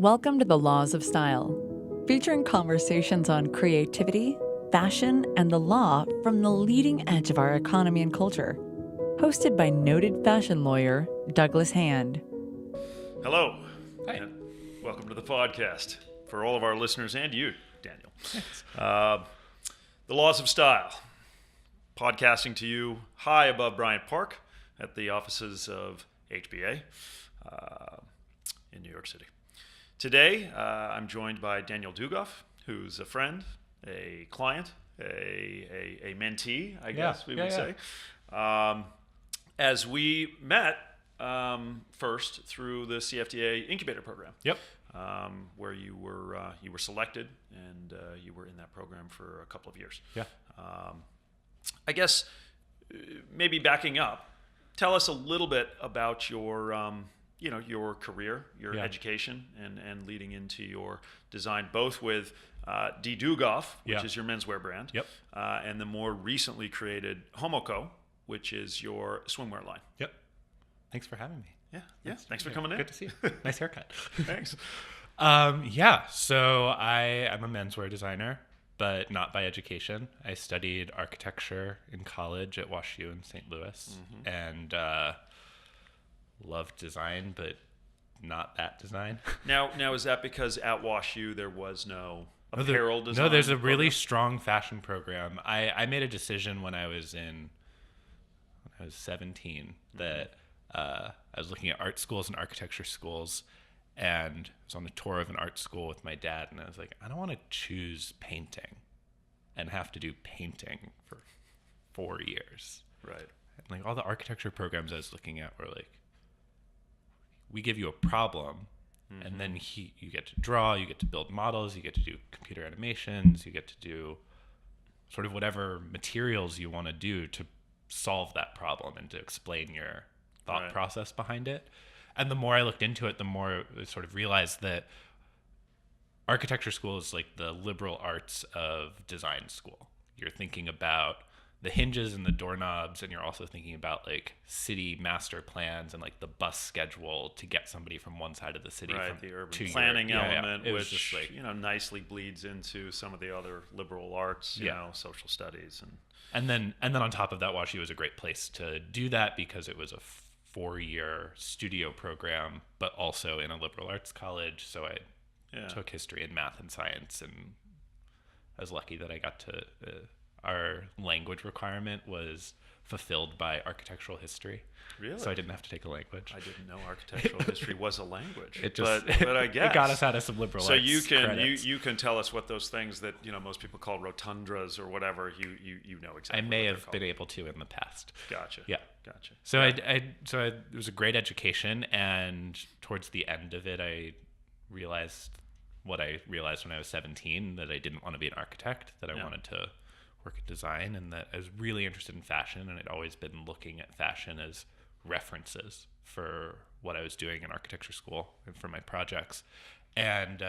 Welcome to The Laws of Style, featuring conversations on creativity, fashion, and the law from the leading edge of our economy and culture. Hosted by noted fashion lawyer Douglas Hand. Hello. Hi. And welcome to the podcast for all of our listeners and you, Daniel. Thanks. The Laws of Style, podcasting to you high above Bryant Park at the offices of HBA in New York City. Today, I'm joined by Daniel DuGoff, who's a friend, a client, a mentee, I guess we would say. As we met first through the CFDA incubator program. Yep. Where you were selected and you were in that program for a couple of years. Yeah. I guess maybe backing up, tell us a little bit about your your career, your education, and leading into your design, both with DuGoff, which is your menswear brand, and the more recently created HOMOCO, which is your swimwear line. Yep. Thanks for having me. Yeah. Thanks for coming in. Good to see you. Nice haircut. Thanks. So I'm a menswear designer, but not by education. I studied architecture in college at WashU in St. Louis, and loved design, but not that design. Now is that because at WashU there was no apparel design? No, there's a really strong fashion program. I made a decision when I was 17 that I was looking at art schools and architecture schools, and I was on a tour of an art school with my dad, and I was like, I don't want to choose painting and have to do painting for 4 years. Right. And like all the architecture programs I was looking at were like, we give you a problem, and then you get to draw, you get to build models, you get to do computer animations, you get to do sort of whatever materials you want to do to solve that problem and to explain your thought process behind it. And the more I looked into it, the more I sort of realized that architecture school is like the liberal arts of design school. You're thinking about the hinges and the doorknobs, and you're also thinking about like city master plans and like the bus schedule to get somebody from one side of the city the urban planning element, which just like, nicely bleeds into some of the other liberal arts, you know, social studies, and then on top of that, WashU was a great place to do that because it was a 4-year studio program, but also in a liberal arts college. So I took history and math and science, and I was lucky that I got to. Our language requirement was fulfilled by architectural history. Really? So I didn't have to take a language. I didn't know architectural history was a language. But I guess it got us out of some liberal arts. So you can tell us what those things that most people call rotundras or whatever. You know exactly. I may have been able to in the past. Gotcha. Yeah. Gotcha. So it was a great education, and towards the end of it, I realized what I realized when I was 17, that I didn't want to be an architect, that I wanted to work in design, and that I was really interested in fashion, and I'd always been looking at fashion as references for what I was doing in architecture school and for my projects, and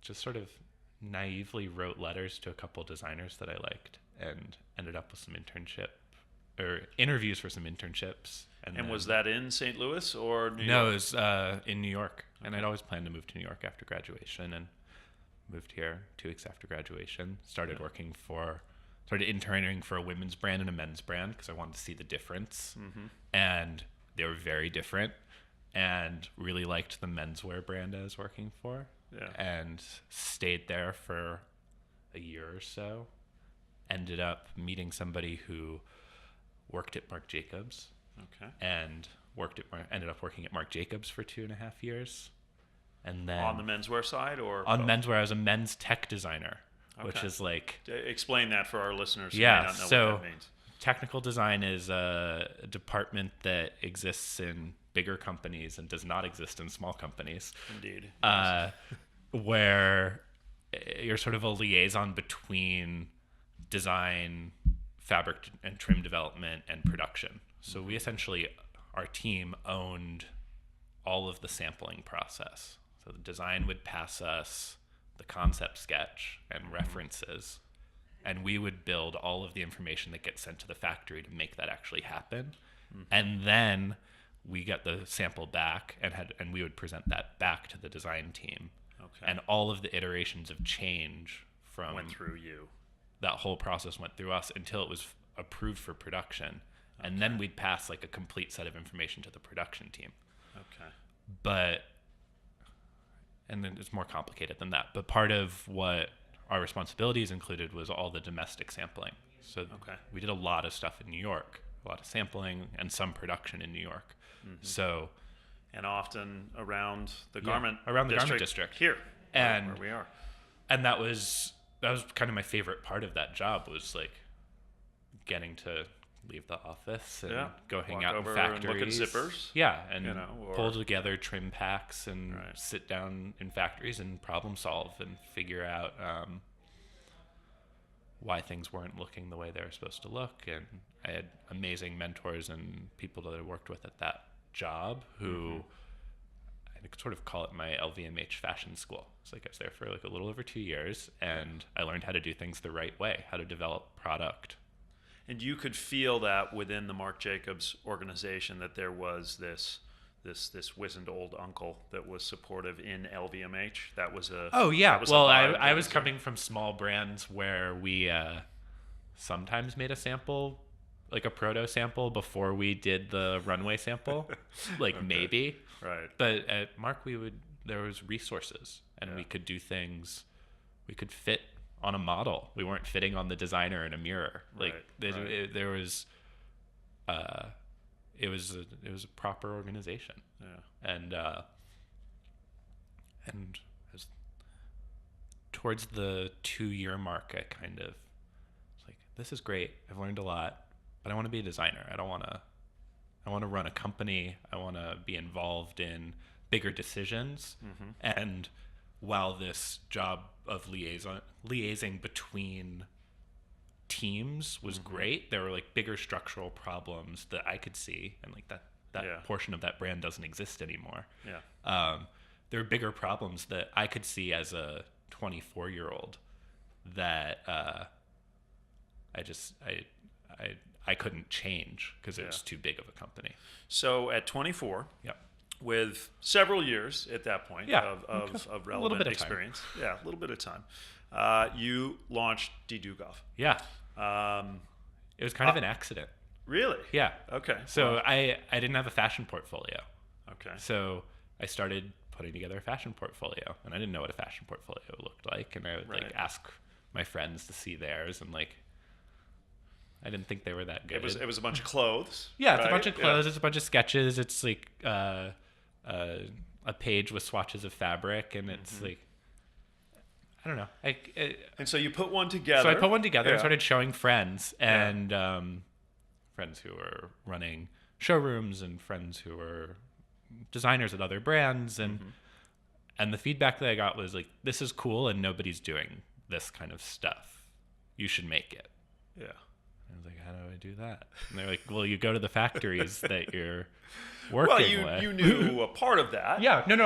just sort of naively wrote letters to a couple designers that I liked, and ended up with some interviews for some internships. And was that in St. Louis or New York? No, it was in New York, and I'd always planned to move to New York after graduation, and moved here 2 weeks after graduation, started interning for a women's brand and a men's brand because I wanted to see the difference. And they were very different, and really liked the menswear brand I was working for, and stayed there for a year or so. Ended up meeting somebody who worked at Marc Jacobs, and ended up working at Marc Jacobs for 2.5 years. And then on the menswear side, or on menswear, I was a men's tech designer, which is like, explain that for our listeners who may not know so what that means. Technical design is a department that exists in bigger companies and does not exist in small companies. Indeed. Where you're sort of a liaison between design, fabric and trim development, and production. So we essentially, our team owned all of the sampling process. So the design would pass us the concept sketch and references, and we would build all of the information that gets sent to the factory to make that actually happen. And then we got the sample back and we would present that back to the design team. Okay. And all of the iterations of change went through you. That whole process went through us until it was approved for production. Okay. And then we'd pass like a complete set of information to the production team. Okay. And then it's more complicated than that. But part of what our responsibilities included was all the domestic sampling. So we did a lot of stuff in New York, a lot of sampling and some production in New York. Mm-hmm. So, and often around the garment district here, and where we are. And that was kind of my favorite part of that job, was like getting to leave the office and go hang out in factories, and look at zippers, and pull together trim packs and sit down in factories and problem solve and figure out why things weren't looking the way they were supposed to look. And I had amazing mentors and people that I worked with at that job who I could sort of call it my LVMH fashion school. So like I was there for like a little over 2 years, and I learned how to do things the right way, how to develop product. And you could feel that within the Marc Jacobs organization, that there was this wizened old uncle that was supportive in LVMH. That was a I was coming from small brands where we sometimes made a sample, like a proto sample, before we did the runway sample, like maybe. Right. But at Marc, there was resources, and we could do things. We could fit on a model. We weren't fitting on the designer in a mirror. Like there was, it was a proper organization. Yeah. And as towards the 2-year mark, I kind of was like, this is great. I've learned a lot, but I want to be a designer. I want to run a company. I want to be involved in bigger decisions. Mm-hmm. And while this job of liaising between teams was great, there were like bigger structural problems that I could see, and like that portion of that brand doesn't exist anymore. There are bigger problems that I could see as a 24-year-old that I couldn't change because it was too big of a company. So at 24, with several years at that point of relevant experience, a little bit of time, you launched DuGoff. It was kind of an accident. Really? Yeah. Okay. So I didn't have a fashion portfolio. Okay. So I started putting together a fashion portfolio, and I didn't know what a fashion portfolio looked like, and I would like ask my friends to see theirs, and like I didn't think they were that good. It was a bunch of clothes. Yeah, it's a bunch of clothes. It's a bunch of sketches. It's like a page with swatches of fabric, and it's like, I don't know. And so you put one together. So I put one together and started showing friends, and friends who were running showrooms and friends who were designers at other brands, and the feedback that I got was like, this is cool and nobody's doing this kind of stuff. You should make it. Yeah. I was like, how do I do that? And they're like, well, you go to the factories that you're working with. You knew a part of that. I knew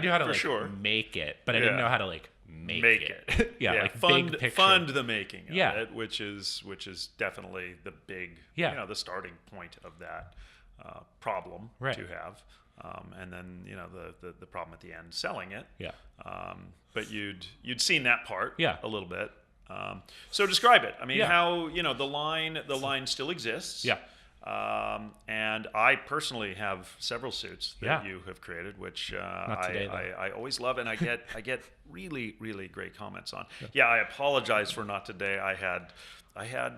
how to like make it, but I didn't know how to like make it. Like fund big picture. Fund the making of it, which is definitely the big, the starting point of that problem to have. And then the problem at the end, selling it. But you'd seen that part a little bit. So describe it. I mean, how the line still exists. And I personally have several suits that you have created, which I always love, and I get really, really great comments on. I apologize for not today. I had.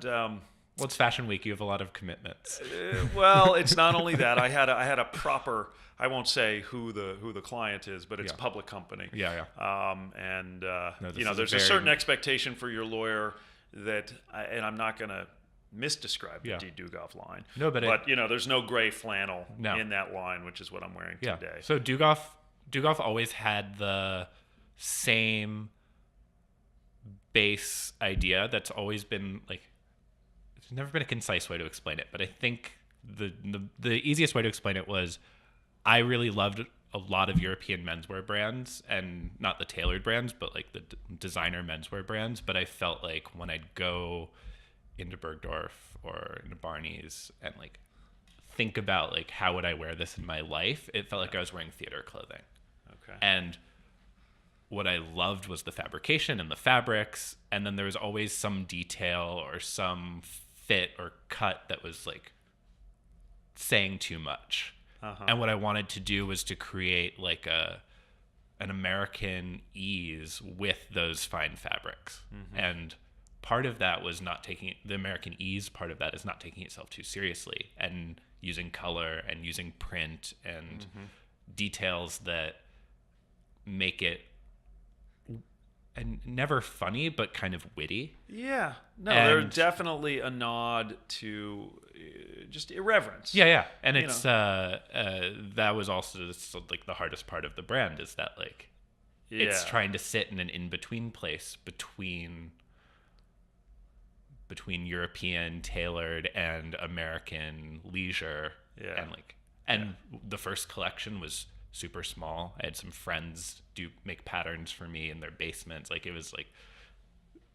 Well, it's Fashion Week. You have a lot of commitments. Well, it's not only that. I had a proper. I won't say who the client is, but it's a public company. And there's a certain expectation for your lawyer that, and I'm not going to misdescribe the DuGoff line. No, but there's no gray flannel in that line, which is what I'm wearing today. So DuGoff always had the same base idea that's always been like. There's never been a concise way to explain it, but I think the easiest way to explain it was I really loved a lot of European menswear brands, and not the tailored brands, but like the designer menswear brands. But I felt like when I'd go into Bergdorf or into Barney's and like think about like how would I wear this in my life, it felt like I was wearing theater clothing. Okay. And what I loved was the fabrication and the fabrics, and then there was always some detail or some fit or cut that was like saying too much. And what I wanted to do was to create like an American ease with those fine fabrics. And part of that was not taking the American ease. Part of that is not taking itself too seriously and using color and using print and details that make it and never funny, but kind of witty. Yeah. No, And- they're definitely a nod to just irreverence. Yeah. And it's, that was also just, like the hardest part of the brand is that like, it's trying to sit in an in-between place between European tailored and American leisure. Yeah. And the first collection was super small. I had some friends make patterns for me in their basements. Like it was like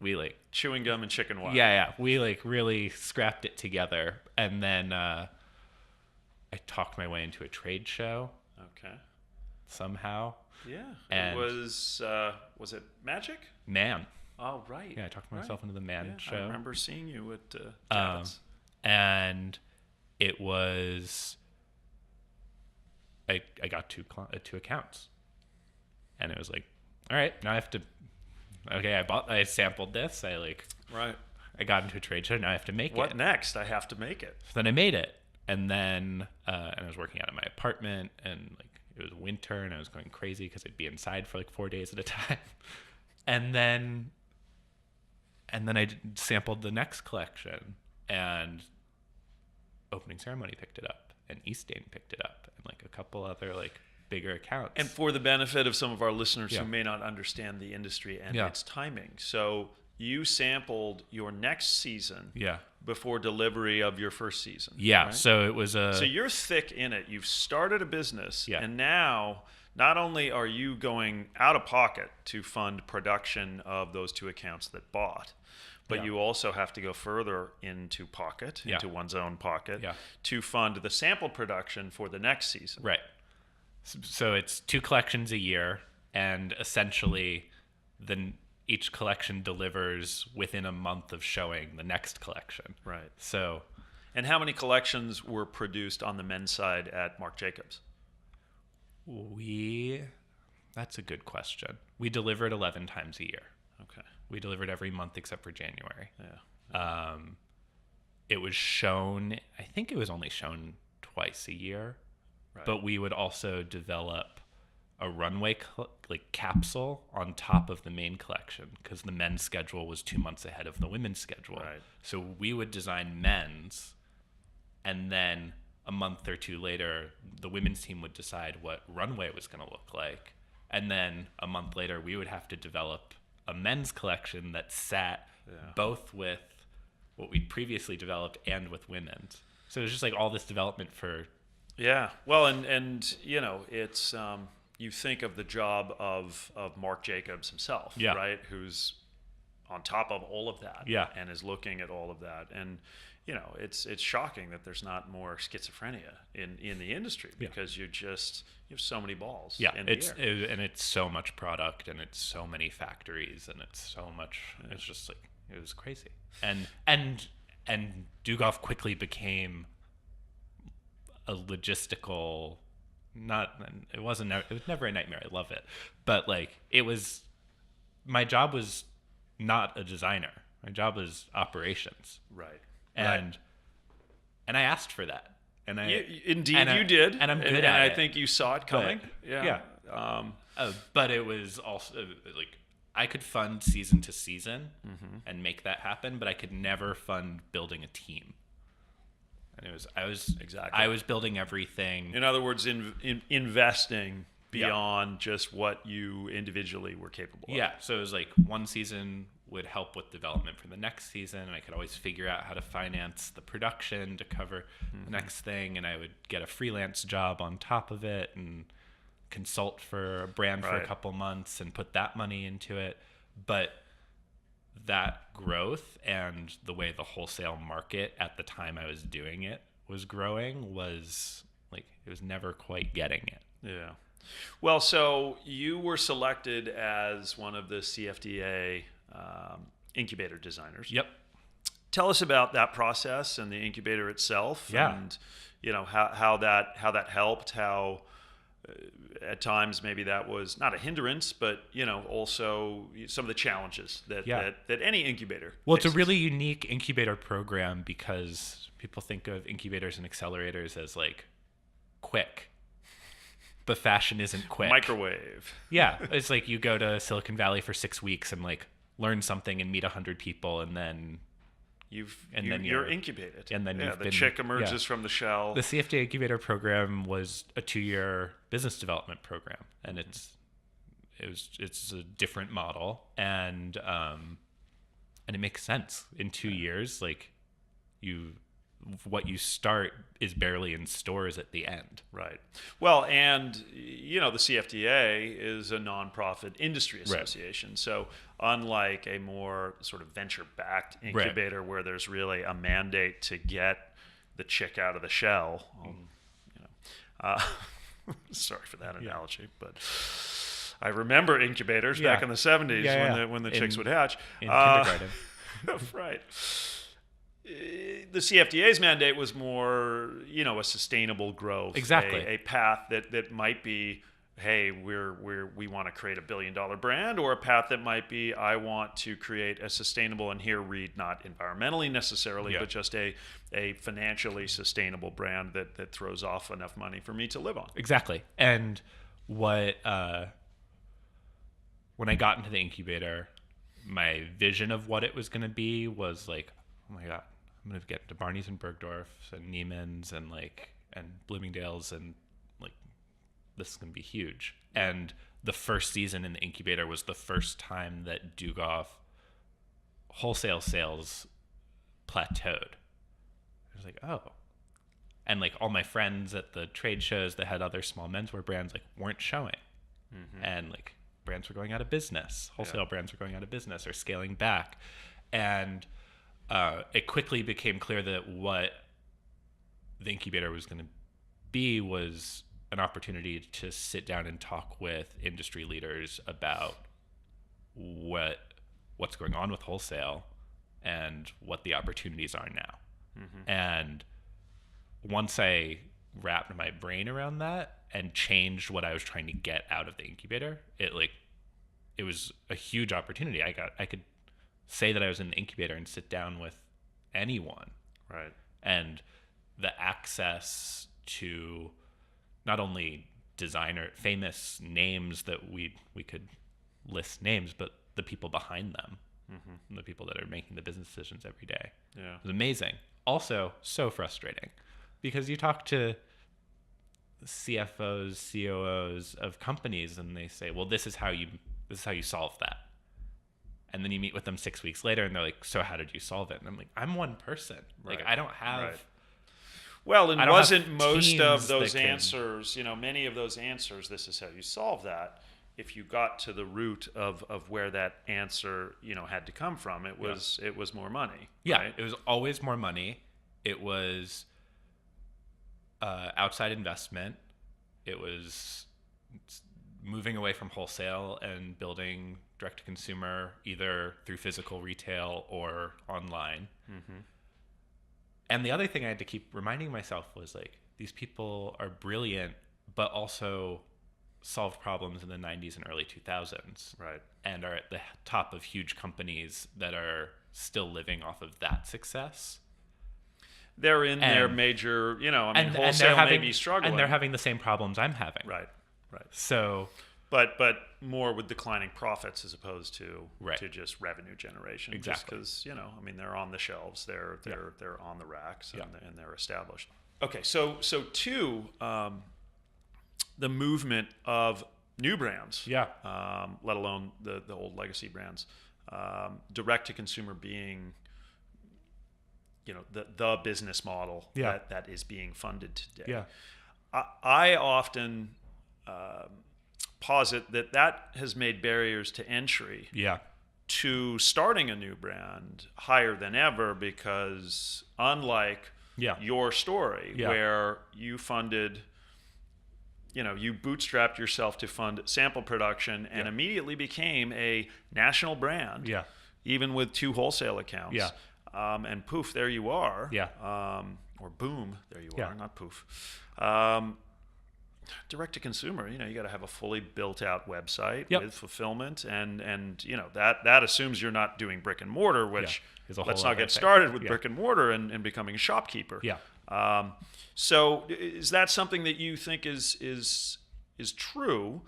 we like chewing gum and chicken wire. Yeah. We like really scrapped it together. And then I talked my way into a trade show. Okay. Somehow. Yeah. And it was it Magic? Man. Oh, right. Yeah, I talked myself into the Man show. I remember seeing you at Javits. And it was I got two accounts, and it was like, all right, now I have to. Okay, I sampled this. Right. I got into a trade show. Now I have to make it. What next? I have to make it. So then I made it, and then and I was working out of my apartment, and like it was winter, and I was going crazy because I'd be inside for like 4 days at a time, and then I sampled the next collection, and Opening Ceremony picked it up, and Eastdane picked it up, and like a couple other like bigger accounts. And for the benefit of some of our listeners Yeah. who may not understand the industry and Yeah. its timing, so you sampled your next season Yeah. before delivery of your first season. Yeah. right? So it was a. So you're thick in it. You've started a business, Yeah. and now not only are you going out of pocket to fund production of those two accounts that bought, but Yeah. you also have to go further into pocket, Yeah. into one's own pocket, Yeah. to fund the sample production for the next season. Right. So it's 2 collections a year, and essentially, each collection delivers within a month of showing the next collection. Right. So And how many collections were produced on the men's side at Marc Jacobs? that's a good question. We delivered 11 times a year. Okay. We delivered every month except for January. Yeah. It was shown, I think it was only shown twice a year, Right. but we would also develop a runway capsule on top of the main collection because the men's schedule was 2 months ahead of the women's schedule. Right. So we would design men's, and then a month or two later, the women's team would decide what runway was going to look like. And then a month later, we would have to develop a men's collection that sat both with what we'd previously developed and with women's. So it was just like all this development for. Yeah. Well, and you know, it's you think of the job of Marc Jacobs himself, Yeah. right? Who's on top of all of that, Yeah. and is looking at all of that, and you know, it's shocking that there's not more schizophrenia in the industry because you have so many balls. Yeah, in the air. and it's so much product, and it's so many factories, and it's so much. It's just like it was crazy, and DuGoff quickly became a logistical. It was never a nightmare. I love it, but like it was. My job was not a designer. My job was operations. Right. And I asked for that. And you did. And I'm good at it. And I think you saw it coming. Yeah. But it was also like I could fund season to season and make that happen, but I could never fund building a team. And I was building everything. In other words, investing beyond just what you individually were capable of. Yeah. So it was like one season would help with development for the next season, and I could always figure out how to finance the production to cover the next thing, and I would get a freelance job on top of it and consult for a brand for a couple months and put that money into it. But that growth and the way the wholesale market at the time I was doing it was growing was like, it was never quite getting it. Yeah. Well, so you were selected as one of the CFDA incubator designers. Yep. Tell us about that process and the incubator itself, Yeah. and how that helped. How at times maybe that was not a hindrance, but also some of the challenges that any incubator. Well, faces. it's a really unique incubator program because people think of incubators and accelerators as like quick, but fashion isn't quick. Microwave. Yeah, it's like you go to Silicon Valley for 6 weeks and like learn something and meet 100 people, and then you're incubated, and then the chick emerges from the shell. The CFDA incubator program was a 2-year business development program, and it's a different model, and it makes sense in 2 years. Like what you start is barely in stores at the end. Right. Well, and the CFDA is a nonprofit industry association. Right. So unlike a more sort of venture-backed incubator where there's really a mandate to get the chick out of the shell, sorry for that analogy, but I remember incubators back in the 70s when the chicks would hatch. In kindergarten. Right. The CFDA's mandate was more, a sustainable growth. Exactly. A path that might be, hey, we want to create $1 billion brand, or a path that might be, I want to create a sustainable, and here read not environmentally necessarily, but just a financially sustainable brand that throws off enough money for me to live on. Exactly. And when I got into the incubator, my vision of what it was going to be was like, oh my God, I'm going to get to Barney's and Bergdorf's and Neiman's and Bloomingdale's, and like, this is going to be huge. And the first season in the incubator was the first time that DuGoff wholesale sales plateaued. I was like, oh. And like all my friends at the trade shows that had other small menswear brands like weren't showing. Mm-hmm. And like brands were going out of business. Wholesale brands were going out of business or scaling back. And it quickly became clear that what the incubator was going to be was an opportunity to sit down and talk with industry leaders about what's going on with wholesale and what the opportunities are now. Mm-hmm. And once I wrapped my brain around that and changed what I was trying to get out of the incubator, it was a huge opportunity. I could say that I was in the incubator and sit down with anyone. Right. And the access to not only famous names that we could list names, but the people behind them, mm-hmm. the people that are making the business decisions every day. Yeah. It was amazing. Also, so frustrating because you talk to CFOs, COOs of companies, and they say, well, this is how you solve that. And then you meet with them 6 weeks later and they're like, so how did you solve it? And I'm like, I'm one person. Right. Like, I don't have... Right. Well, and wasn't most of those answers, many of those answers, this is how you solve that. If you got to the root of where that answer, had to come from, it was more money. Yeah, right? It was always more money. It was outside investment. It was moving away from wholesale and building direct to consumer, either through physical retail or online. Mm-hmm. And the other thing I had to keep reminding myself was like, these people are brilliant, but also solved problems in the 90s and early 2000s. Right. And are at the top of huge companies that are still living off of that success. They're in their major, wholesale may be struggling. And they're having the same problems I'm having. Right. So... But more with declining profits as opposed to just revenue generation. Exactly. Just because they're on the shelves, they're on the racks, and they're established. Okay, so to the movement of new brands, let alone the old legacy brands, direct to consumer being the business model that is being funded today. Yeah, I often posit that has made barriers to entry to starting a new brand higher than ever, because unlike your story, Yeah. where you funded, you bootstrapped yourself to fund sample production and immediately became a national brand, Yeah. even with 2 wholesale accounts. Yeah. And poof, there you are. Yeah. Or boom, there you Yeah. are, not poof. Direct to consumer, you got to have a fully built out website Yep. with fulfillment, and that assumes you're not doing brick and mortar, which Is a let's whole not other get thing. started with Yeah. brick and mortar and becoming a shopkeeper. Yeah. So is that something that you think is true?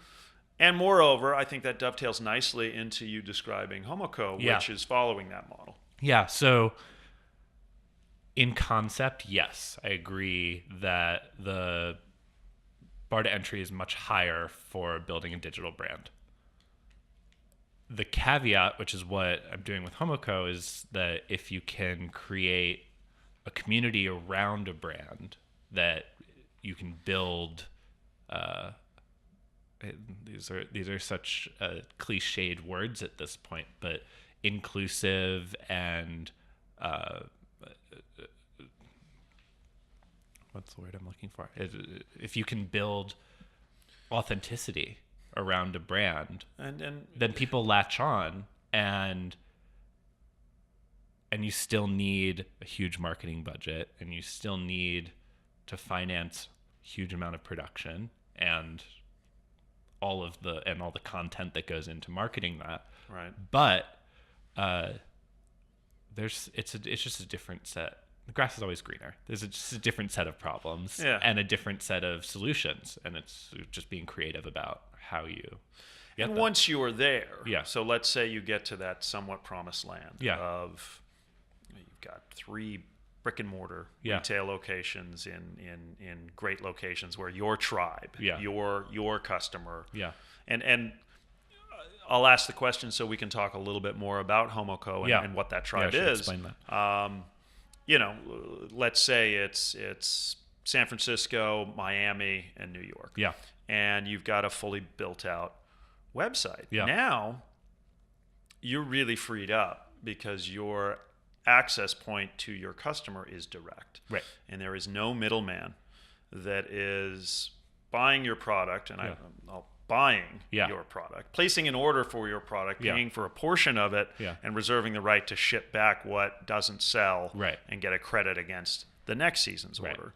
And moreover, I think that dovetails nicely into you describing HOMOCO, Yeah. which is following that model. Yeah. So in concept, yes, I agree that the bar to entry is much higher for building a digital brand. The caveat, which is what I'm doing with HOMOCO, is that if you can create a community around a brand that you can build, these are such cliched words at this point, but inclusive and what's the word I'm looking for? If you can build authenticity around a brand, And then people latch on, and you still need a huge marketing budget, and you still need to finance a huge amount of production and all the content that goes into marketing that. right. But it's just a different set. The grass is always greener. There's just a different set of problems and a different set of solutions, and it's just being creative about how you get And them. once you are there, Yeah. so let's say you get to that somewhat promised land Yeah. of you've got 3 brick and mortar Yeah. retail locations in great locations where your tribe, Yeah. your customer, Yeah. and I'll ask the question so we can talk a little bit more about HOMOCO and what that tribe I should is. explain that. Let's say it's San Francisco, Miami, and New York. Yeah. And you've got a fully built out website. Yeah. Now you're really freed up because your access point to your customer is direct. Right. And there is no middleman that is buying your product, and Yeah. I'll buying Yeah. your product, placing an order for your product, Yeah. paying for a portion of it, Yeah. and reserving the right to ship back what doesn't sell Right. and get a credit against the next season's Right. order.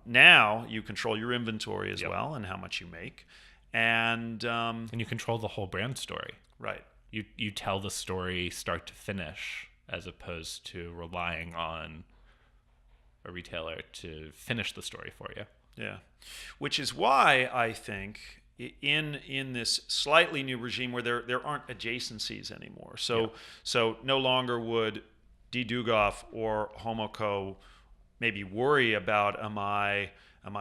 Now you control your inventory as Yep. well and how much you make. And And you control the whole brand story. right. You tell the story start to finish, as opposed to relying on a retailer to finish the story for you. Yeah. Which is why I think in this slightly new regime where there aren't adjacencies anymore. So no longer would DuGoff or HOMOCO maybe worry about am I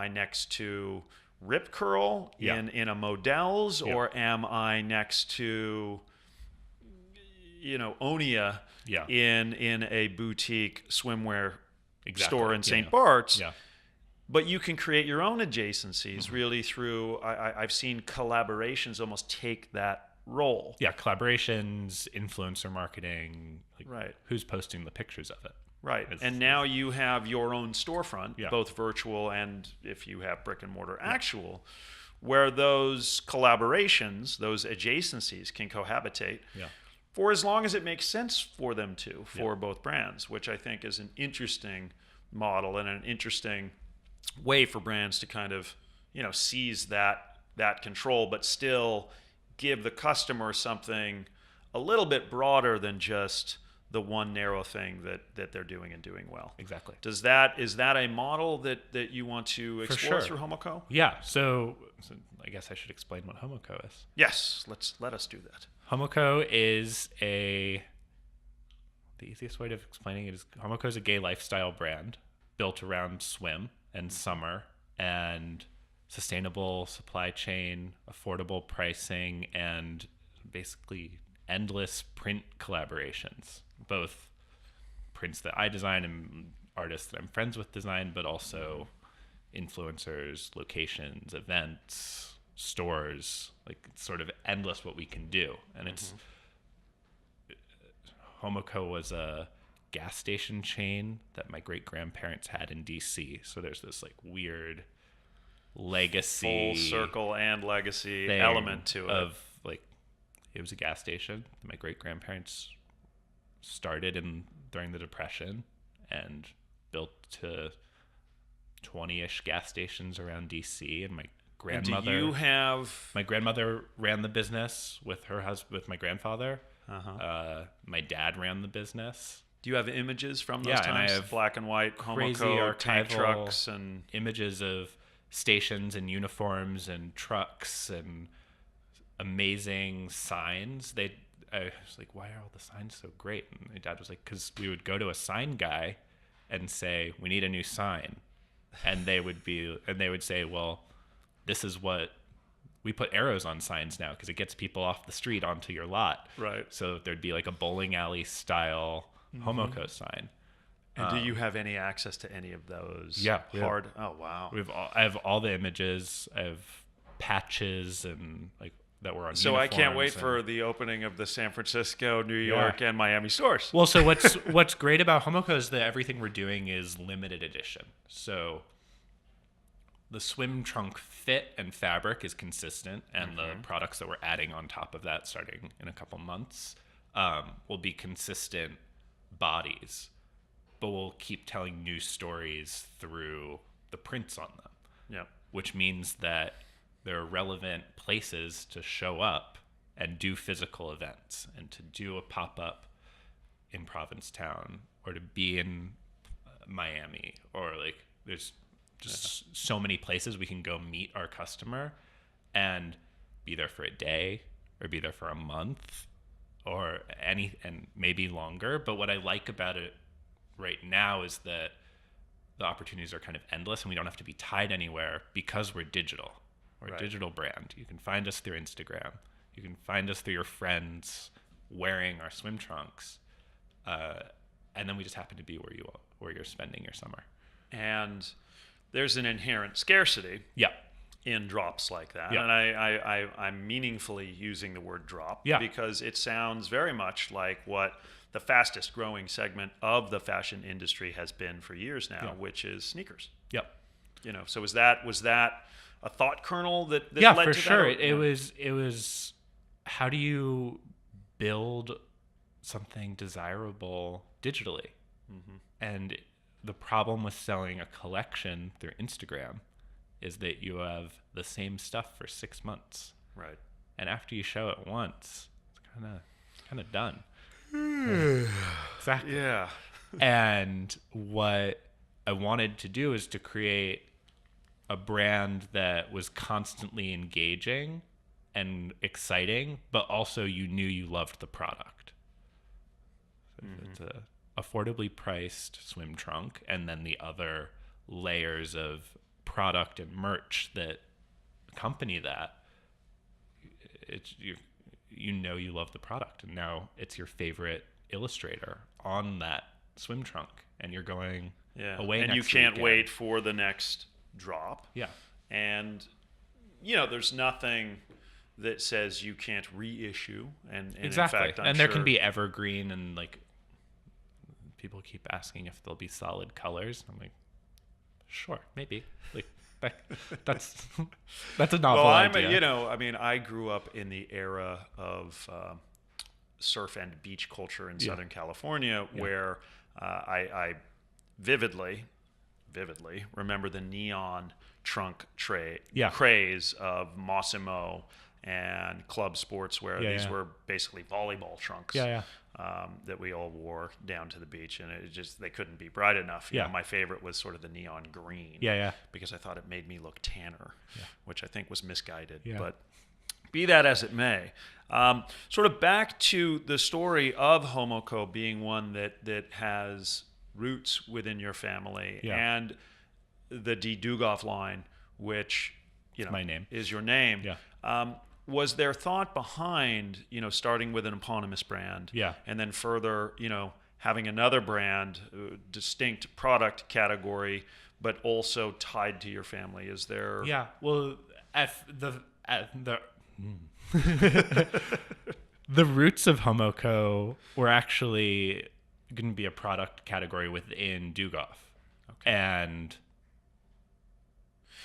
next to Rip Curl in a Modell's or am I next to Onia in a boutique swimwear store in St. Bart's. Yeah. But you can create your own adjacencies really through, I've seen collaborations almost take that role. Yeah, collaborations, influencer marketing, Right. who's posting the pictures of it. Right. And now you have your own storefront, Yeah. both virtual and if you have brick and mortar actual, where those collaborations, those adjacencies can cohabitate Yeah. for as long as it makes sense for them to, for both brands, which I think is an interesting model and an interesting way for brands to kind of, seize that control, but still give the customer something a little bit broader than just the one narrow thing that they're doing and doing well. Exactly. Is that a model that you want to explore sure. through HOMOCO? Yeah. So I guess I should explain what HOMOCO is. Yes, let us do that. HOMOCO is the easiest way of explaining it is HOMOCO is a gay lifestyle brand built around swim and summer and sustainable supply chain, affordable pricing, and basically endless print collaborations, both prints that I design and artists that I'm friends with design, but also influencers, locations, events, stores. It's sort of endless what we can do. And it's HOMOCO was a gas station chain that my great grandparents had in DC. So there's this like weird legacy, full circle and legacy thing element to it. Of like, it was a gas station that my great grandparents started during the Depression and built to 20-ish gas stations around DC. And my grandmother, and do you have? my grandmother ran the business with her husband, with my grandfather. My dad ran the business. Do you have images from those Yeah, times? and I have black and white crazy HOMOCO tank archival trucks and images of stations and uniforms and trucks and amazing signs. I was like, why are all the signs so great? And my dad was like, because we would go to a sign guy and say, we need a new sign. And they would say, well, this is what we put arrows on signs now because it gets people off the street onto your lot. Right. So there'd be like a bowling alley style HOMOCO sign. And do you have any access to any of those? Yeah. Hard. Oh, wow. I have all the images. I have patches and like that were on. So I can't wait uniforms for the opening of the San Francisco, New York, and Miami stores. Well, so what's great about HOMOCO is that everything we're doing is limited edition. So the swim trunk fit and fabric is consistent, and the products that we're adding on top of that, starting in a couple months, will be consistent bodies, but we'll keep telling new stories through the prints on them. Yeah. Which means that there are relevant places to show up and do physical events and to do a pop-up in Provincetown or to be in Miami, or like there's just so many places we can go meet our customer and be there for a day or be there for a month or and maybe longer. But what I like about it right now is that the opportunities are kind of endless and we don't have to be tied anywhere because we're digital. We're a digital brand. You can find us through Instagram. You can find us through your friends wearing our swim trunks. And then we just happen to be where you're spending your summer. And there's an inherent scarcity Yeah. in drops like that. Yeah. And I'm meaningfully using the word drop because it sounds very much like what the fastest growing segment of the fashion industry has been for years now, which is sneakers. Yep. So was that a thought kernel that led for to sure. that? It was how do you build something desirable digitally? Mm-hmm. And the problem with selling a collection through Instagram is that you have the same stuff for 6 months. Right. And after you show it once, it's kind of done. Exactly. Yeah. And what I wanted to do is to create a brand that was constantly engaging and exciting, but also you knew you loved the product. It's a affordably priced swim trunk, and then the other layers of product and merch that accompany that. It's you love the product, and now it's your favorite illustrator on that swim trunk, and you're going away and next you can't weekend. wait for the next drop. Yeah. And there's nothing that says you can't reissue, and Exactly. in fact, I'm and there sure can be evergreen, and like people keep asking if there'll be solid colors. I'm like, sure, maybe. Like that's a novel idea. I grew up in the era of surf and beach culture in Southern California, where I vividly remember the neon trunk craze of Mossimo and club sportswear. These were basically volleyball trunks that we all wore down to the beach, and they couldn't be bright enough. My favorite was sort of the neon green, because I thought it made me look tanner, which I think was misguided. But be that as it may, sort of back to the story of HOMOCO being one that has roots within your family, and the DuGoff line, which my name is your name. Was there thought behind starting with an eponymous brand, and then further having another brand, distinct product category, but also tied to your family? Is there? Well, the roots of HOMOCO were actually going to be a product category within DuGoff. And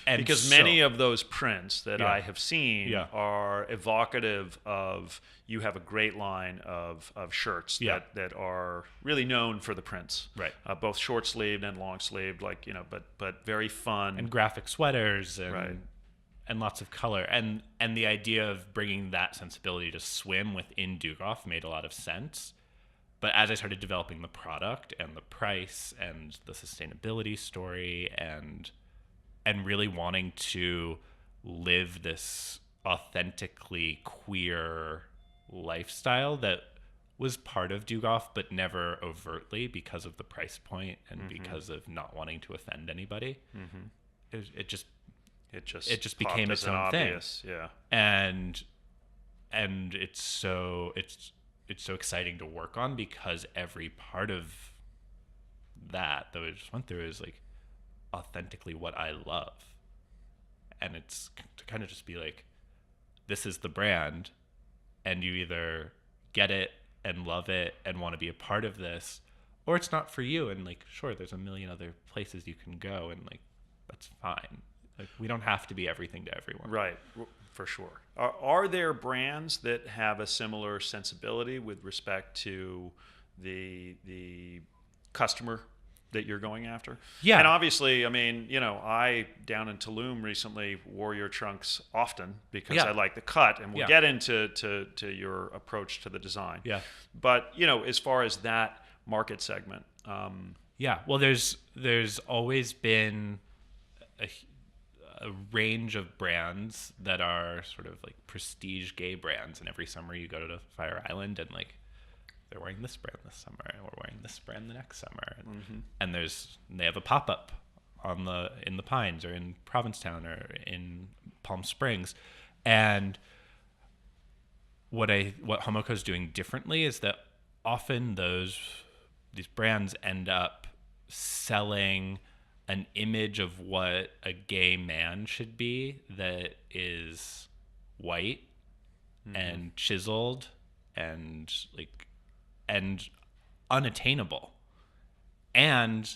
because many of those prints that I have seen are evocative of, you have a great line of shirts that are really known for the prints, right? Both short sleeved and long sleeved, like, but very fun, and graphic sweaters and lots of color, and the idea of bringing that sensibility to swim within DuGoff made a lot of sense. But as I started developing the product and the price and the sustainability story and really wanting to live this authentically queer lifestyle that was part of DuGoff, but never overtly because of the price point and because of not wanting to offend anybody. It just became its own obvious thing. And it's so exciting to work on, because every part of that we just went through is like authentically what I love. And it's to kind of just be like, this is the brand, and you either get it and love it and want to be a part of this, or it's not for you. And like, sure, there's a million other places you can go, and like, that's fine. Like, we don't have to be everything to everyone. Right, for sure. Are there brands that have a similar sensibility with respect to the customer that you're going after? Yeah. And obviously, I mean, I down in Tulum recently wore your trunks often because I like the cut, and we'll get into to your approach to the design. Yeah. But as far as that market segment, well, there's always been a range of brands that are sort of like prestige gay brands, and every summer you go to Fire Island and like, they're wearing this brand this summer, and we're wearing this brand the next summer, and they have a pop-up in the Pines or in Provincetown or in Palm Springs. And what HOMOCO is doing differently is that often these brands end up selling an image of what a gay man should be that is white and chiseled and like and unattainable, and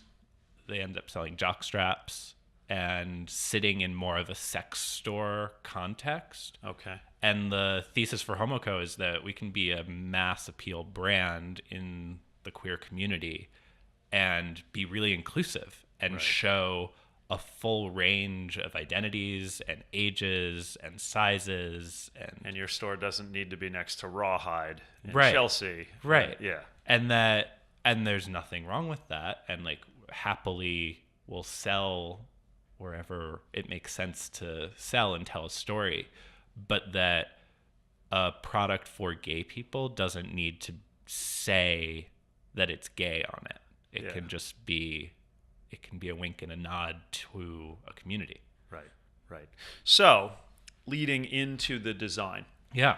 they end up selling jock straps and sitting in more of a sex store context. Okay. And the thesis for HOMOCO is that we can be a mass appeal brand in the queer community and be really inclusive and show a full range of identities and ages and sizes. And your store doesn't need to be next to Rawhide in Right. Chelsea. Right. Yeah. And there's nothing wrong with that. And like, happily will sell wherever it makes sense to sell and tell a story. But that a product for gay people doesn't need to say that it's gay on it. It can just be, it can be a wink and a nod to a community. Right. So, leading into the design. Yeah.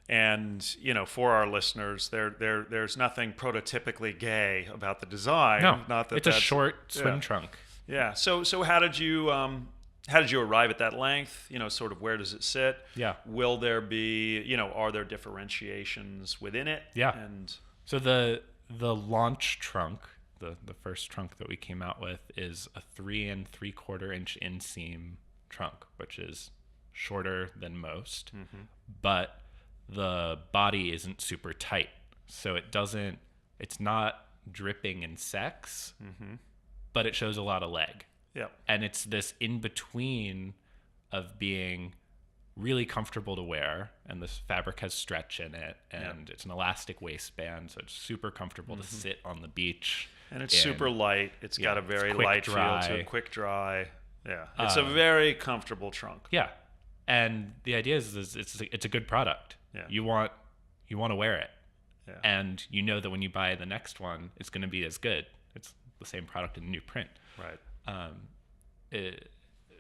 And for our listeners, there's nothing prototypically gay about the design. No, not that it's a short swim trunk. Yeah. So how did you arrive at that length? Sort of where does it sit? Yeah. Will there be are there differentiations within it? Yeah. And so the launch trunk, the first trunk that we came out with, is a 3 3/4 inch inseam trunk, which is shorter than most, but the body isn't super tight, so it's not dripping in sex, but it shows a lot of leg. Yeah. And it's this in between of being really comfortable to wear, and this fabric has stretch in it, and it's an elastic waistband, so it's super comfortable to sit on the beach. And it's super light. It's got a very light feel to it, quick dry. Yeah. It's a very comfortable trunk. Yeah. And the idea is it's a good product. Yeah. You want to wear it. Yeah. And you know that when you buy the next one, it's going to be as good. It's the same product in a new print. Right.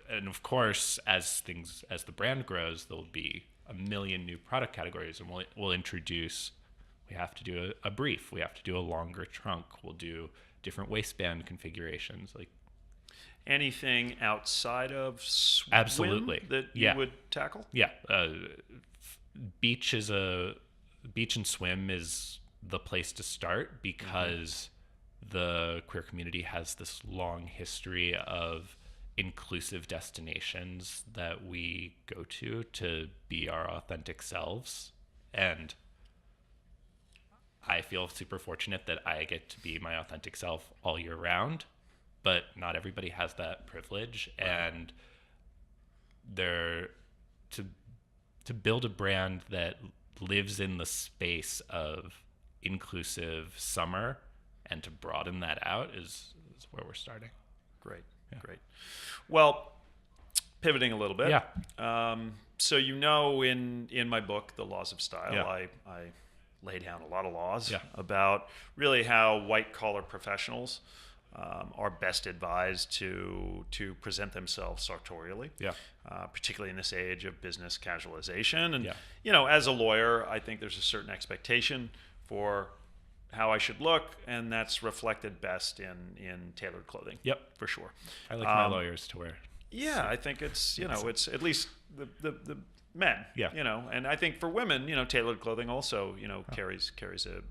And of course, as the brand grows, there'll be a million new product categories, and we'll introduce. We have to do a brief. We have to do a longer trunk. We'll do different waistband configurations, like anything outside of swim absolutely that you would tackle. Yeah, beach and swim is the place to start because the queer community has this long history of inclusive destinations that we go to be our authentic selves. And I feel super fortunate that I get to be my authentic self all year round, but not everybody has that privilege. Right. And to build a brand that lives in the space of inclusive summer and to broaden that out is where we're starting. Great. Well, pivoting a little bit. Yeah. So in my book, The Laws of Style, I lay down a lot of laws about really how white-collar professionals are best advised to present themselves sartorially, particularly in this age of business casualization. And, as a lawyer, I think there's a certain expectation for how I should look, and that's reflected best in tailored clothing. Yep. For sure. I like my lawyers to wear. Yeah, I think it's, it's at least the men, and I think for women, tailored clothing also, carries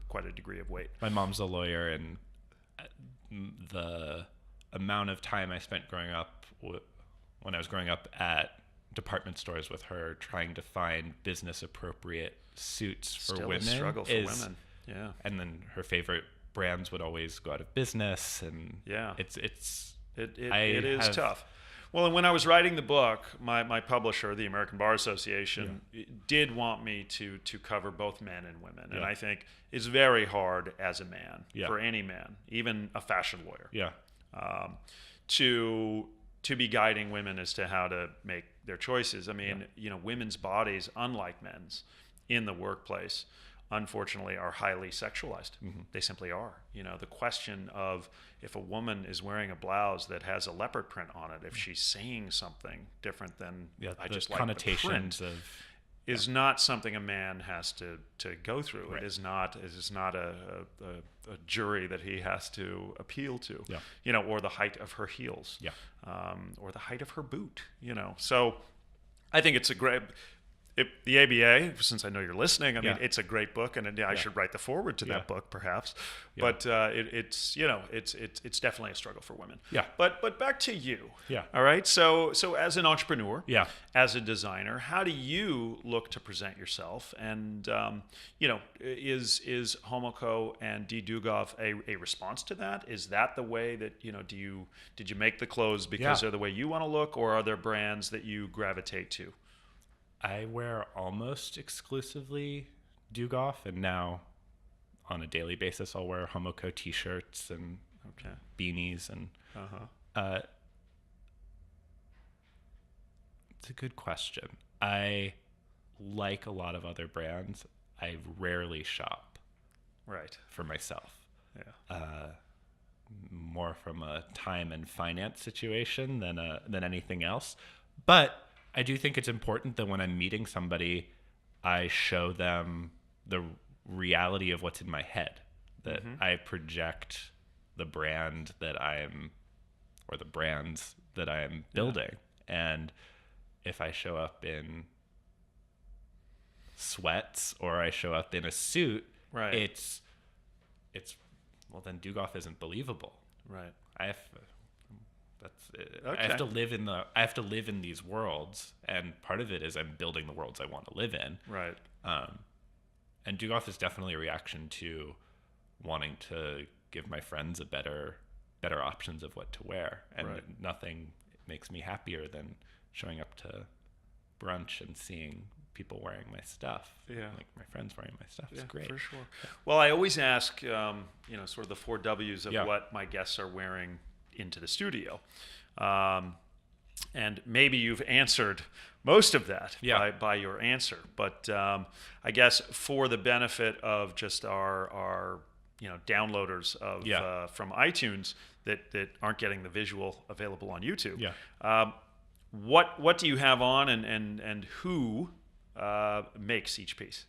quite a degree of weight. My mom's a lawyer, and the amount of time I spent when I was growing up at department stores with her trying to find business appropriate suits for Still women a struggle for women. Yeah. And then her favorite brands would always go out of business, and it is tough. Well, and when I was writing the book, my publisher, the American Bar Association, did want me to cover both men and women. And I think it's very hard as a man, for any man, even a fashion lawyer, to be guiding women as to how to make their choices. I mean, women's bodies, unlike men's, in the workplace, unfortunately, are highly sexualized. Mm-hmm. They simply are. The question of if a woman is wearing a blouse that has a leopard print on it, if she's saying something different than I just like the print, is not something a man has to go through. Right. It is not a jury that he has to appeal to. Or the height of her heels. Or the height of her boot. So I think it's a great. The ABA, since I know you're listening, I mean, it's a great book, and I should write the foreword to that book, perhaps. But it's definitely a struggle for women. But back to you. All right. So as an entrepreneur, as a designer, how do you look to present yourself? And is HOMOCO and DuGoff a response to that? Is that the way that did you make the clothes because they're the way you want to look, or are there brands that you gravitate to? I wear almost exclusively DuGoff, and now on a daily basis I'll wear HOMOCO t-shirts and beanies. And it's a good question. I like a lot of other brands. I rarely shop for myself. More from a time and finance situation than anything else. But I do think it's important that when I'm meeting somebody, I show them the reality of what's in my head, that I project the brand that or the brands that I am building. And if I show up in sweats or I show up in a suit, it's well, then DuGoff isn't believable. Right. I have to live in these worlds, and part of it is I'm building the worlds I want to live in. Right. And DuGoff is definitely a reaction to wanting to give my friends a better options of what to wear, and nothing makes me happier than showing up to brunch and seeing people wearing my stuff. Like my friends wearing my stuff. It's great. For sure. Well, I always ask, sort of the 4 W's of what my guests are wearing into the studio. And maybe you've answered most of that by your answer. But I guess for the benefit of just our downloaders of from iTunes that aren't getting the visual available on YouTube, what do you have on, and who makes each piece?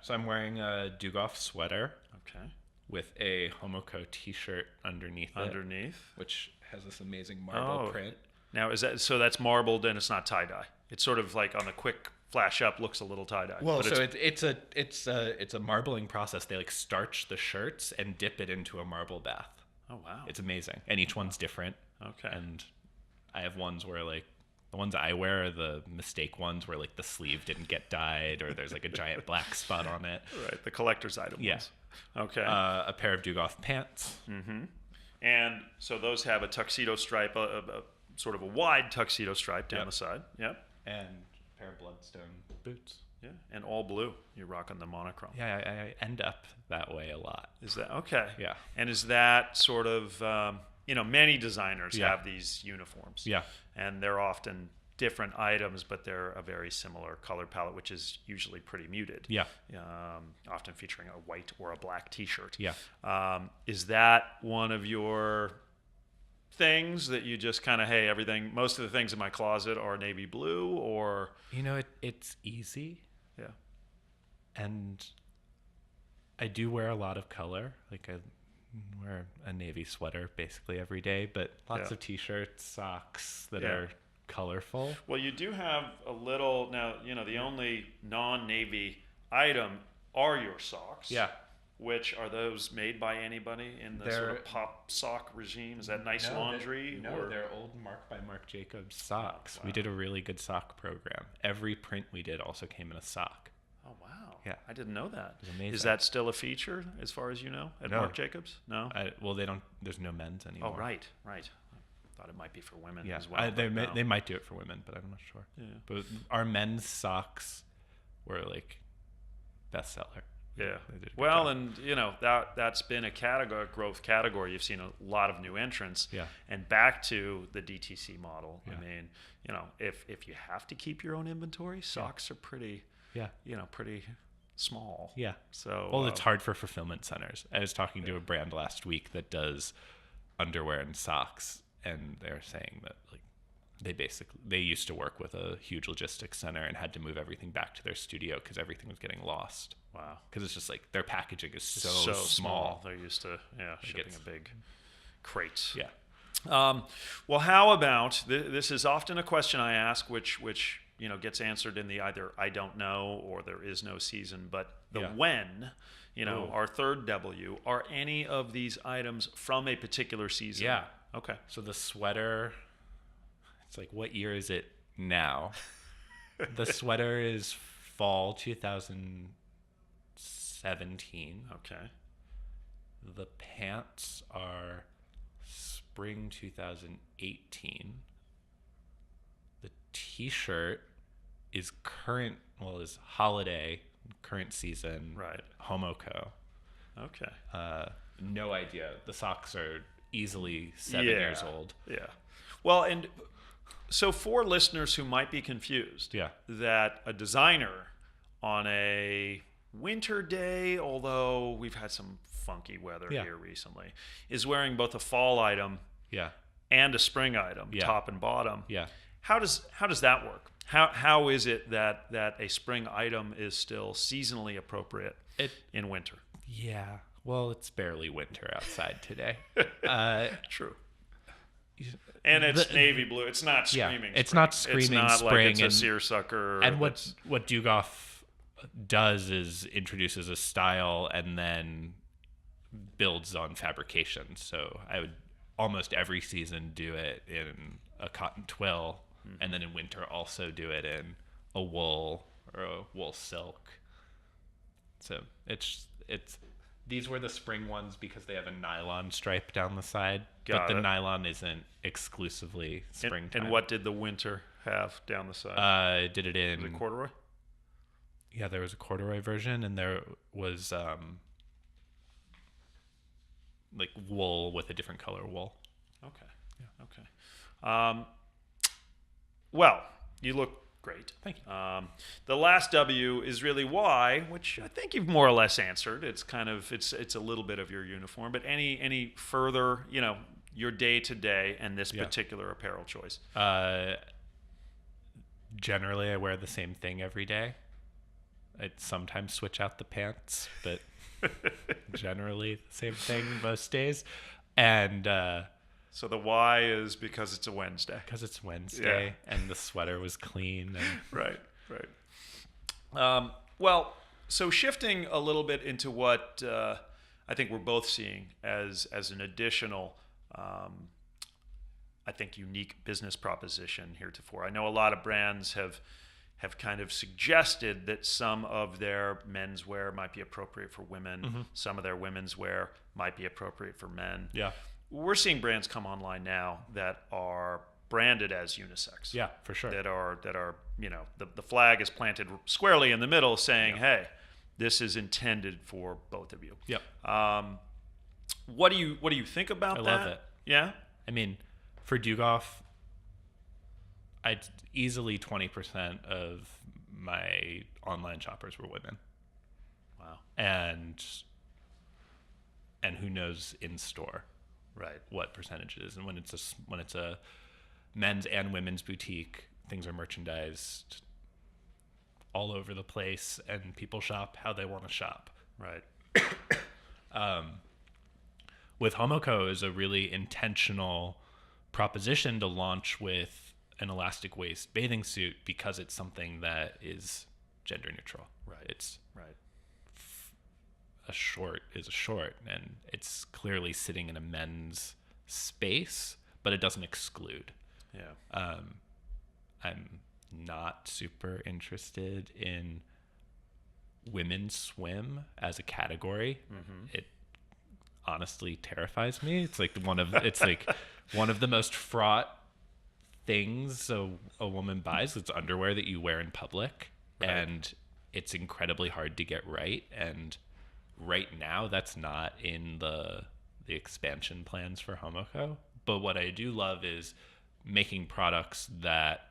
So I'm wearing a DuGoff sweater. With a HOMOCO t-shirt underneath, which has this amazing marble print. Now, is that so? That's marbled and it's not tie-dye. It's sort of like on the quick flash up looks a little tie-dye. Well, but so it's a marbling process. They like starch the shirts and dip it into a marble bath. oh wow, It's amazing, and each one's different. okay. And I have ones where like the ones I wear are the mistake ones where like the sleeve didn't get dyed or there's like a giant black spot on it. Right, the collector's item. Yeah. ones. Okay. A pair of DuGoff pants. And so those have a tuxedo stripe, a sort of a wide tuxedo stripe down Yep. the side. Yep. And a pair of bloodstone boots. Yeah. And all blue. You're rocking the monochrome. Yeah, I end up that way a lot. Is that okay? Yeah. And is that sort of many designers Yeah. have these uniforms. Yeah. And they're often different items, but they're a very similar color palette, which is usually pretty muted. Yeah. Often featuring a white or a black T-shirt. Yeah. Is that one of your things that you just kind of, hey, most of the things in my closet are navy blue, or You know, it's easy, yeah, and I do wear a lot of color. Like I wear a navy sweater basically every day, but lots Yeah. of t-shirts, socks that Yeah. are colorful. Well, you do have a little now. The only non-navy item are your socks. Yeah. Which are those made by anybody in the sort They're- of pop sock regime? Is that Nice Laundry? No, they're old Mark by Marc Jacobs socks. wow. We did a really good sock program. Every print we did also came in a sock. Oh wow! Yeah. I didn't know that. was amazing. Is that still a feature as far as you know at No. Marc Jacobs? No. Well, they don't. There's no men's anymore. Oh right. I thought it might be for women Yeah, as well. they but no. they might do it for women, but I'm not sure. Yeah. But our men's socks were like bestseller. Yeah. They did a good Well, job. and that's been a growth category. You've seen a lot of new entrants. Yeah. And back to the DTC model. Yeah. I mean, if you have to keep your own inventory, socks are pretty, Yeah. pretty small. Yeah. So Well, it's hard for fulfillment centers. I was talking to a brand last week that does underwear and socks, and they're saying that like they used to work with a huge logistics center and had to move everything back to their studio because everything was getting lost. Wow. Because it's just like their packaging is so, So small. They're used to shipping gets- a big crate. Yeah. Well, how about this is often a question I ask, which gets answered in the either I don't know or there is no season, but the Yeah. when, Ooh. our third W, are any of these items from a particular season? Yeah. Okay. So the sweater, it's like, what year is it now? The sweater is fall 2017. Okay. The pants are spring 2018. The t-shirt is is holiday, current season. Right. HOMOCO. Okay. No idea. The socks are easily 7 Yeah. years old. Yeah. Well, and so for listeners who might be confused, Yeah. that a designer on a winter day, although we've had some funky weather Yeah. here recently, is wearing both a fall item Yeah. and a spring item, Yeah. top and bottom. Yeah. How does that work? How is it that a spring item is still seasonally appropriate in winter? Yeah. Well, it's barely winter outside today. True. And it's The- navy blue. It's not Yeah, screaming. it's spring. not screaming It's not spring, like it's a and- seersucker. And that's- what DuGoff does is introduces a style and then builds on fabrication. So I would almost every season do it in a cotton twill, and then in winter also do it in a wool or a wool silk. So it's these were the spring ones because they have a nylon stripe down the side, Got but the it. nylon isn't exclusively springtime. And what did the winter have down the side? Did it in Was it corduroy? Yeah, there was a corduroy version, and there was like wool with a different color wool. Okay. Yeah. Okay. Well, you look great. Thank you. The last W is really why, which I think you've more or less answered. It's kind of it's a little bit of your uniform, but any further, your day to day and this Yeah. particular apparel choice. Generally, I wear the same thing every day. I sometimes switch out the pants, but generally the same thing most days. And So the why is because it's a Wednesday. because it's Wednesday and the sweater was clean. And Right. Well, so shifting a little bit into what I think we're both seeing as an additional, I think, unique business proposition heretofore. I know a lot of brands have kind of suggested that some of their menswear might be appropriate for women, some of their women's wear might be appropriate for men. Yeah. We're seeing brands come online now that are branded as unisex. Yeah, for sure. That are the flag is planted squarely in the middle, saying, "Hey, this is intended for both of you." Yep. What do you think about that? I love it. Yeah. I mean, for DuGoff, I'd easily 20% of my online shoppers were women. Wow. And who knows in store, right, what percentage it is. And when it's a men's and women's boutique, things are merchandised all over the place, and people shop how they want to shop. Right. With HOMOCO is a really intentional proposition to launch with an elastic waist bathing suit because it's something that is gender neutral. Right. It's right. A short is a short, and it's clearly sitting in a men's space, but it doesn't exclude. Yeah. I'm not super interested in women's swim as a category. It honestly terrifies me. It's like one of the most fraught things a woman buys. It's underwear that you wear in public, right. And it's incredibly hard to get right. And right now, that's not in the expansion plans for HOMOCO. But what I do love is making products that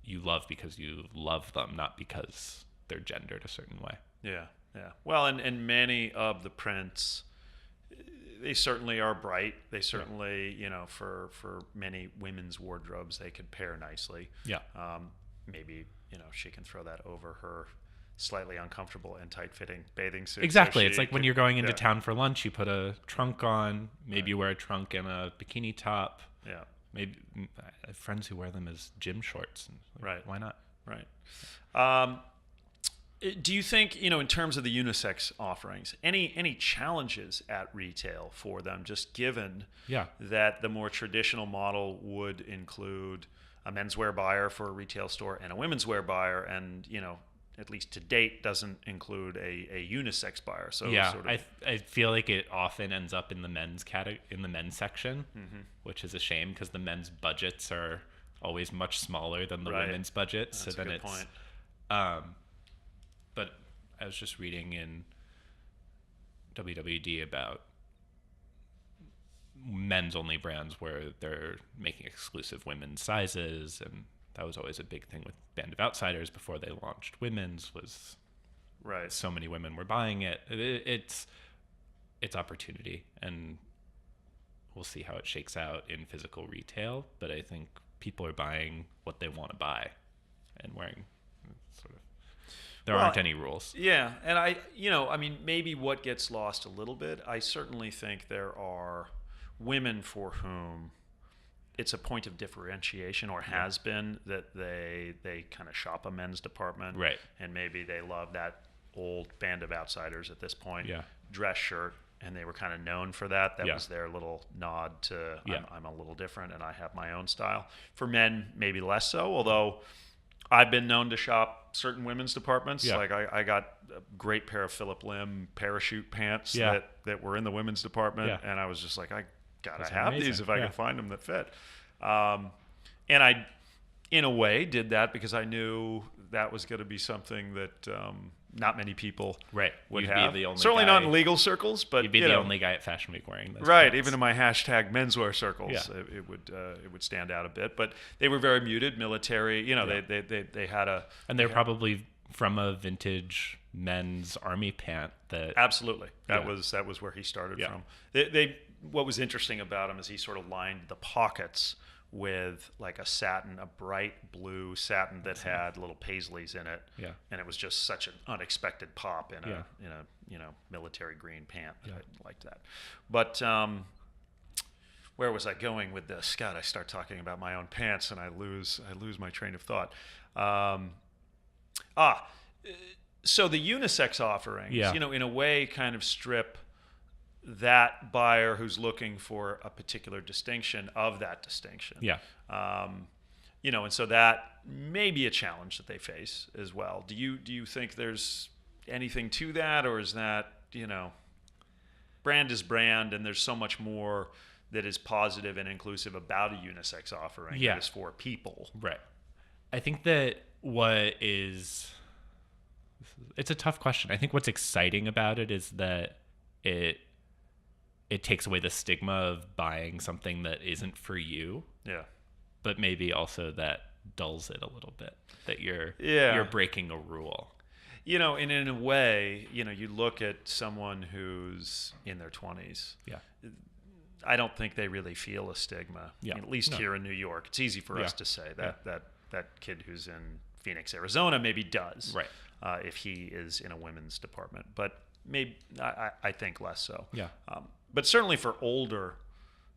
you love because you love them, not because they're gendered a certain way. Yeah, yeah. Well, and many of the prints, they certainly are bright. They certainly, for many women's wardrobes, they could pair nicely. Yeah. Maybe, she can throw that over her slightly uncomfortable and tight-fitting bathing suit. Exactly. So it's like when you're going into town for lunch, you put a trunk on. Maybe you wear a trunk and a bikini top. Yeah. Maybe I have friends who wear them as gym shorts. Right. Why not? Right. Do you think, in terms of the unisex offerings, any challenges at retail for them, just given that the more traditional model would include a menswear buyer for a retail store and a women's wear buyer, and, at least to date, doesn't include a unisex buyer? So I feel like it often ends up in the men's section, which is a shame because the men's budgets are always much smaller than the women's budgets. That's so then a good point. But I was just reading in WWD about men's only brands where they're making exclusive women's sizes, and that was always a big thing with Band of Outsiders before they launched women's, was so many women were buying it. It's opportunity, and we'll see how it shakes out in physical retail, but I think people are buying what they want to buy and wearing sort of. There aren't any rules. Yeah, and maybe what gets lost a little bit, I certainly think there are women for whom it's a point of differentiation, or has been, that they kind of shop a men's department, right? And maybe they love that old Band of Outsiders at this point dress shirt, and they were kind of known for that. That was their little nod to I'm a little different and I have my own style. For men, maybe less so, although I've been known to shop certain women's departments. Like I got a great pair of Phillip Lim parachute pants that were in the women's department, and I was just like, I gotta have these if I can find them that fit. And I, in a way, did that because I knew that was going to be something that not many people would have. Be the only Certainly guy, not in legal circles, but you'd be the only guy at Fashion Week wearing those. Right, pants. even in my hashtag menswear circles, it would stand out a bit. But they were very muted, military. They had a, and they're probably from a vintage men's army pant. That absolutely that was where he started from. What was interesting about him is he sort of lined the pockets with like a bright blue satin that had little paisleys in it, and it was just such an unexpected pop in a military green pant. I liked that. But where was I going with this? God, I start talking about my own pants and I lose my train of thought. So the unisex offerings, Yeah. in a way kind of strip that buyer who's looking for a particular distinction of that distinction. Yeah. And so that may be a challenge that they face as well. Do you think there's anything to that, or is that, brand is brand and there's so much more that is positive and inclusive about a unisex offering that is for people? Right. I think that it's a tough question. I think what's exciting about it is that it takes away the stigma of buying something that isn't for you. Yeah. But maybe also that dulls it a little bit, that you're breaking a rule. And in a way, you look at someone who's in their 20s. Yeah. I don't think they really feel a stigma, at least here in New York. It's easy for us to say that kid who's in Phoenix, Arizona maybe does, right? If he is in a women's department. But maybe I think less so. Yeah. But certainly for older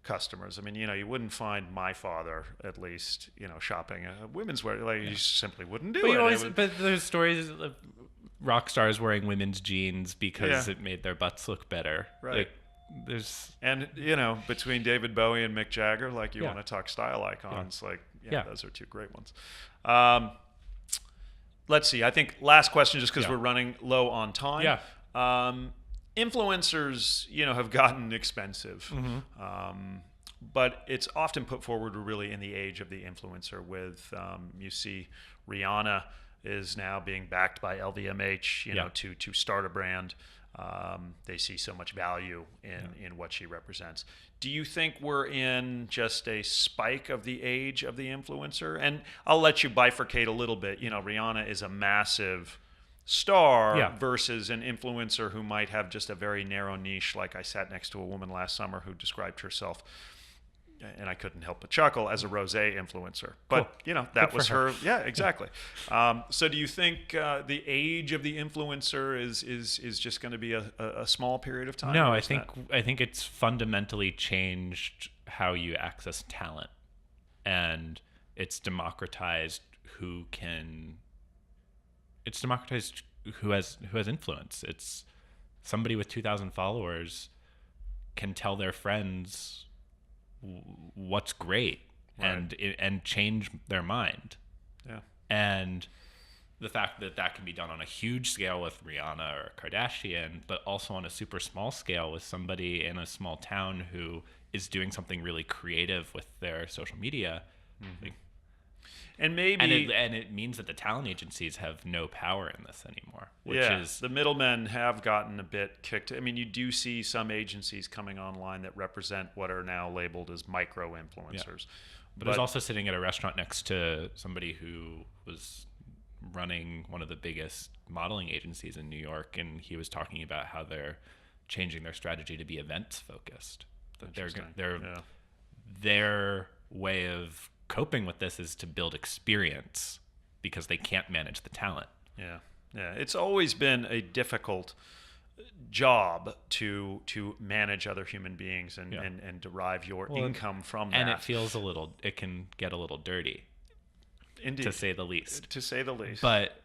customers, you wouldn't find my father, at least, shopping a women's wear. Like, you simply wouldn't do it. But there's stories of rock stars wearing women's jeans because it made their butts look better. Right. And between David Bowie and Mick Jagger, like, you want to talk style icons, those are two great ones. Let's see. I think last question, just because we're running low on time. Yeah. Influencers, have gotten expensive. But it's often put forward really in the age of the influencer with, you see Rihanna is now being backed by LVMH, to start a brand. They see so much value in what she represents. Do you think we're in just a spike of the age of the influencer? And I'll let you bifurcate a little bit. Rihanna is a massive star versus an influencer who might have just a very narrow niche. Like, I sat next to a woman last summer who described herself, and I couldn't help but chuckle, as a rosé influencer. But, that was her. Yeah, exactly. So do you think the age of the influencer is just going to be a small period of time? No, I think it's fundamentally changed how you access talent, and it's democratized who has influence. It's somebody with 2,000 followers can tell their friends what's great, and change their mind. Yeah. And the fact that can be done on a huge scale with Rihanna or Kardashian, but also on a super small scale with somebody in a small town who is doing something really creative with their social media. And maybe it means that the talent agencies have no power in this anymore. The middlemen have gotten a bit kicked. You do see some agencies coming online that represent what are now labeled as micro influencers. But I was also sitting at a restaurant next to somebody who was running one of the biggest modeling agencies in New York, and he was talking about how they're changing their strategy to be events focused. Their way of coping with this is to build experience because they can't manage the talent. Yeah. It's always been a difficult job to manage other human beings and derive your income from that. And it can get a little dirty. Indeed. To say the least. But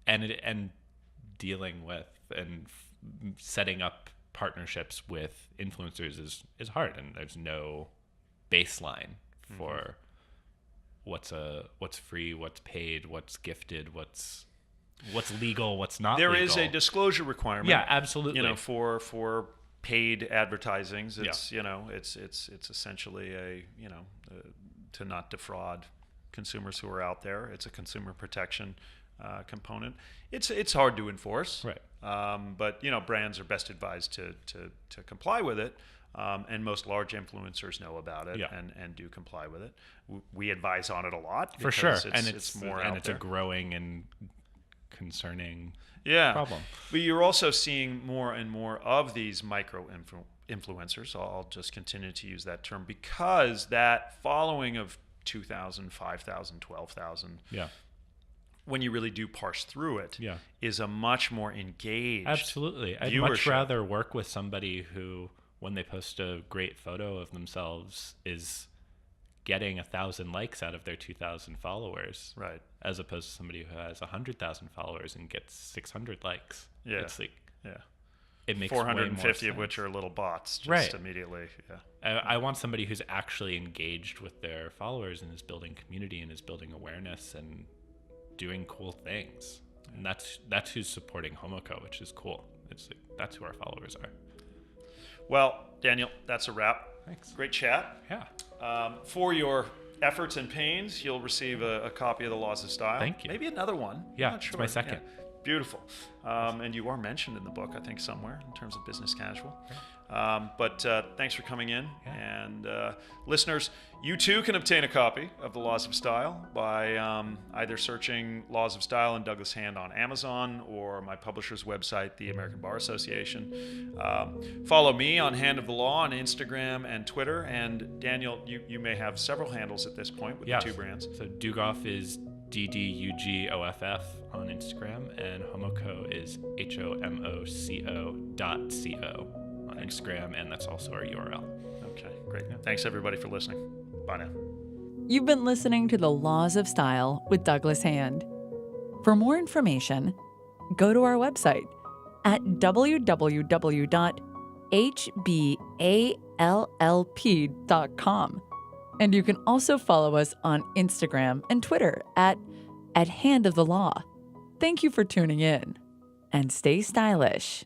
and dealing with and setting up partnerships with influencers is hard, and there's no baseline for what's free, what's paid, what's gifted, what's legal, what's not there legal. Is a disclosure requirement. Yeah, absolutely. For paid advertisings, it's it's essentially to not defraud consumers who are out there. It's a consumer protection component. It's hard to enforce, right? But brands are best advised to comply with it. And most large influencers know about it and do comply with it. We advise on it a lot. For sure. It's more out it's there. A growing and concerning yeah. problem. But you're also seeing more and more of these micro influencers. I'll just continue to use that term because that following of 2,000, 5,000, 12,000, yeah, when you really do parse through it, yeah, is a much more engaged Absolutely. I'd much rather work with somebody who, when they post a great photo of themselves, is getting 1,000 likes out of their 2,000 followers, right? as opposed to somebody who has 100,000 followers and gets 600 likes. Yeah. It's like, Yeah. it makes 450 way of more which sense. are little bots just Right. immediately. Yeah. I want somebody who's actually engaged with their followers and is building community and is building awareness and doing cool things. And that's who's supporting HOMOCO, which is cool. It's like, that's who our followers are. Well, Daniel, that's a wrap. Thanks. Great chat. Yeah. For your efforts and pains, you'll receive a copy of The Laws of Style. Thank you. Maybe another one. Yeah, I'm not it's sure. my second. Yeah. Beautiful. And you are mentioned in the book, I think, somewhere in terms of business casual. But thanks for coming in. Yeah. And listeners, you too can obtain a copy of The Laws of Style by either searching Laws of Style and Douglas Hand on Amazon or my publisher's website, the American Bar Association. Follow me on Hand of the Law on Instagram and Twitter. And Daniel, you may have several handles at this point with Yes. the two brands. So DuGoff is DDUGOFF on Instagram, and HOMOCO is HOMOCO.co on Instagram, and that's also our URL. Okay, great. Thanks everybody for listening. Bye now. You've been listening to The Laws of Style with Douglas Hand. For more information, go to our website at www.hballp.com. And you can also follow us on Instagram and Twitter at Hand of the Law. Thank you for tuning in, and stay stylish.